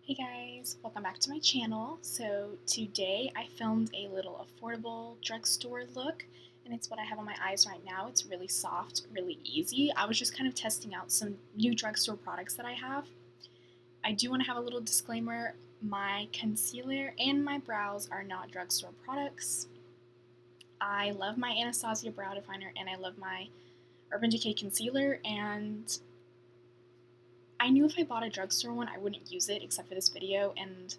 Hey guys, welcome back to my channel. So today I filmed a little affordable drugstore look, and it's what I have on my eyes right now. It's really soft, really easy. I was just kind of testing out some new drugstore products that I have. I do want to have a little disclaimer. My concealer and my brows are not drugstore products. I love my Anastasia brow definer and I love my Urban Decay concealer, and I knew if I bought a drugstore one I wouldn't use it except for this video, and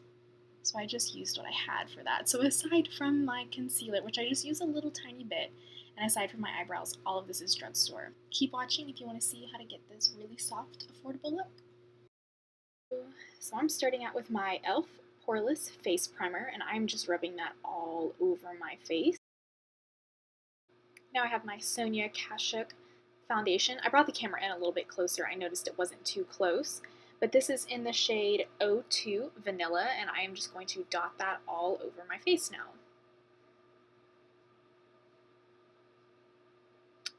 so I just used what I had for that. So aside from my concealer, which I just use a little tiny bit, and aside from my eyebrows, all of this is drugstore. Keep watching if you want to see how to get this really soft, affordable look. So I'm starting out with my e.l.f. Poreless Face Primer, and I'm just rubbing that all over my face. Now I have my Sonia Kashuk foundation. I brought the camera in a little bit closer. I noticed it wasn't too close. But this is in the shade O2 Vanilla, and I am just going to dot that all over my face now.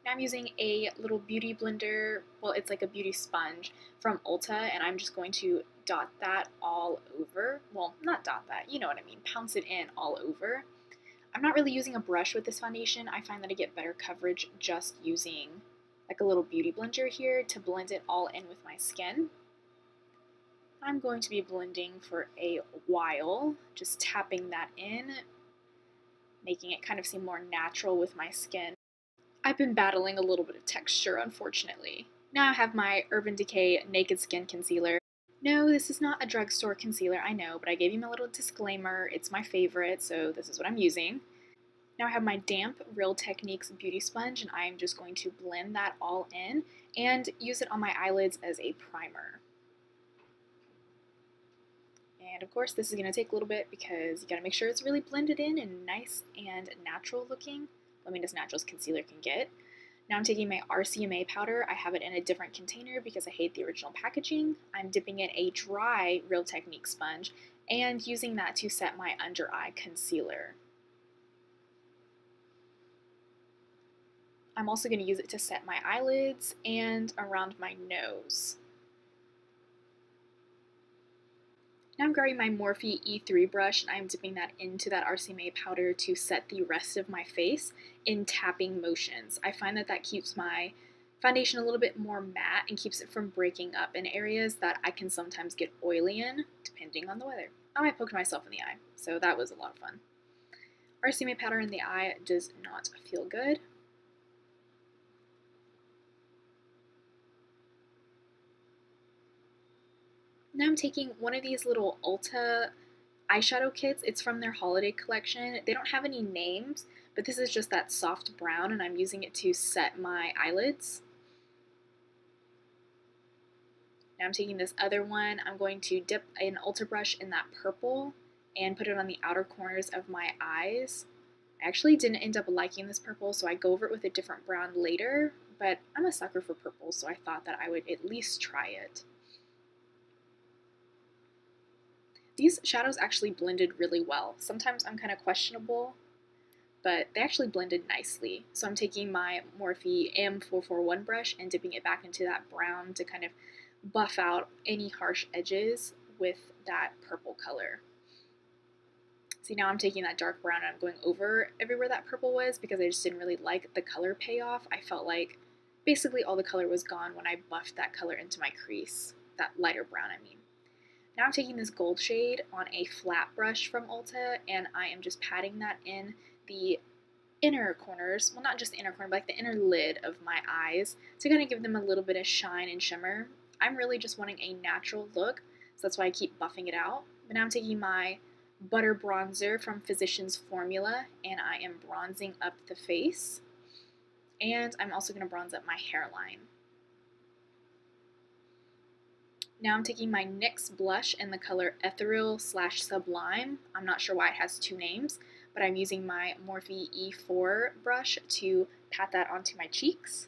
Now I'm using a little beauty blender, well, it's like a beauty sponge from Ulta, and I'm just going to dot that all over. Well, not dot that, you know what I mean, pounce it in all over. I'm not really using a brush with this foundation. I find that I get better coverage just using like a little beauty blender here to blend it all in with my skin. I'm going to be blending for a while, just tapping that in, making it kind of seem more natural with my skin. I've been battling a little bit of texture, unfortunately. Now I have my Urban Decay Naked Skin Concealer. No, this is not a drugstore concealer, I know, but I gave you my little disclaimer. It's my favorite, so this is what I'm using. Now I have my damp Real Techniques Beauty Sponge, and I am just going to blend that all in and use it on my eyelids as a primer. And of course, this is going to take a little bit because you got to make sure it's really blended in and nice and natural looking. I mean, as natural as concealer can get. Now I'm taking my RCMA powder. I have it in a different container because I hate the original packaging. I'm dipping in a dry Real Technique sponge and using that to set my under eye concealer. I'm also going to use it to set my eyelids and around my nose. Now I'm grabbing my Morphe E3 brush and I'm dipping that into that RCMA powder to set the rest of my face in tapping motions. I find that that keeps my foundation a little bit more matte and keeps it from breaking up in areas that I can sometimes get oily in, depending on the weather. Oh, I poked myself in the eye, so that was a lot of fun. RCMA powder in the eye does not feel good. Now I'm taking one of these little Ulta eyeshadow kits. It's from their holiday collection. They don't have any names, but this is just that soft brown, and I'm using it to set my eyelids. Now I'm taking this other one. I'm going to dip an Ulta brush in that purple and put it on the outer corners of my eyes. I actually didn't end up liking this purple, so I go over it with a different brown later, but I'm a sucker for purple, so I thought that I would at least try it. These shadows actually blended really well. Sometimes I'm kind of questionable, but they actually blended nicely. So I'm taking my Morphe M441 brush and dipping it back into that brown to kind of buff out any harsh edges with that purple color. See, now I'm taking that dark brown and I'm going over everywhere that purple was because I just didn't really like the color payoff. I felt like basically all the color was gone when I buffed that color into my crease, that lighter brown I mean. Now I'm taking this gold shade on a flat brush from Ulta and I am just patting that in the inner corners, well not just the inner corner, but like the inner lid of my eyes to kind of give them a little bit of shine and shimmer. I'm really just wanting a natural look, so that's why I keep buffing it out. But now I'm taking my Butter Bronzer from Physicians Formula and I am bronzing up the face. And I'm also going to bronze up my hairline. Now I'm taking my NYX blush in the color Ethereal / Sublime. I'm not sure why it has two names, but I'm using my Morphe E4 brush to pat that onto my cheeks.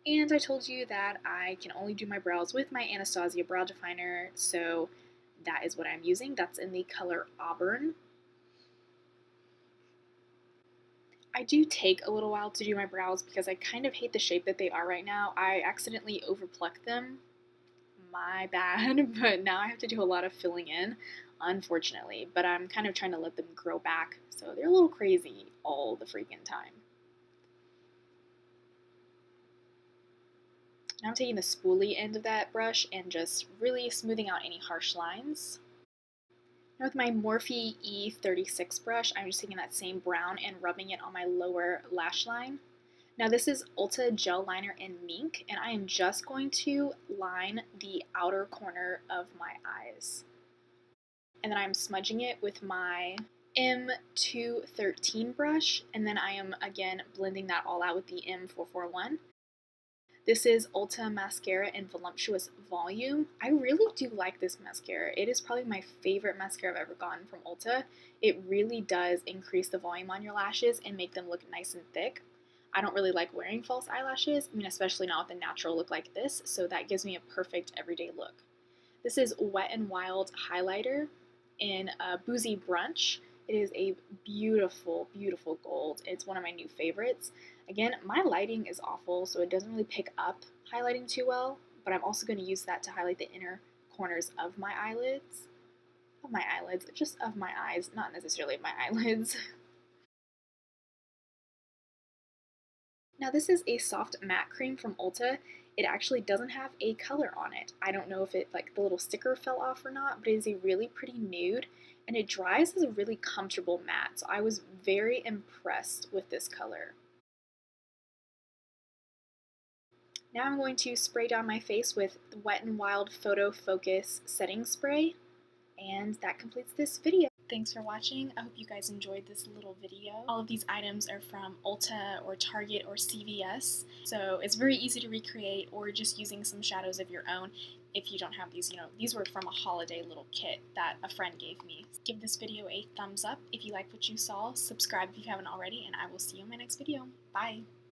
And I told you that I can only do my brows with my Anastasia brow definer, so that is what I'm using. That's in the color Auburn. I do take a little while to do my brows because I kind of hate the shape that they are right now. I accidentally overplucked them. my bad, but now I have to do a lot of filling in, unfortunately. But I'm kind of trying to let them grow back, so they're a little crazy all the freaking time. Now I'm taking the spoolie end of that brush and just really smoothing out any harsh lines. Now with my Morphe E36 brush, I'm just taking that same brown and rubbing it on my lower lash line. Now this is Ulta Gel Liner in Mink, and I am just going to line the outer corner of my eyes. And then I'm smudging it with my M213 brush, and then I am again blending that all out with the M441. This is Ulta Mascara in Voluptuous Volume. I really do like this mascara. It is probably my favorite mascara I've ever gotten from Ulta. It really does increase the volume on your lashes and make them look nice and thick. I don't really like wearing false eyelashes, especially not with a natural look like this, so that gives me a perfect everyday look. This is Wet n Wild Highlighter in Boozy Brunch. It is a beautiful, beautiful gold. It's one of my new favorites. Again, my lighting is awful, so it doesn't really pick up highlighting too well, but I'm also going to use that to highlight the inner corners of my eyelids. Just of my eyes, not necessarily my eyelids. Now this is a soft matte cream from Ulta. It actually doesn't have a color on it. I don't know if it, like, the little sticker fell off or not, but it is a really pretty nude, and it dries as a really comfortable matte, so I was very impressed with this color. Now I'm going to spray down my face with the Wet n Wild Photo Focus Setting Spray, and that completes this video. Thanks for watching. I hope you guys enjoyed this little video. All of these items are from Ulta or Target or CVS, so it's very easy to recreate, or just using some shadows of your own if you don't have these. These were from a holiday little kit that a friend gave me. Give this video a thumbs up if you liked what you saw, subscribe if you haven't already, and I will see you in my next video. Bye!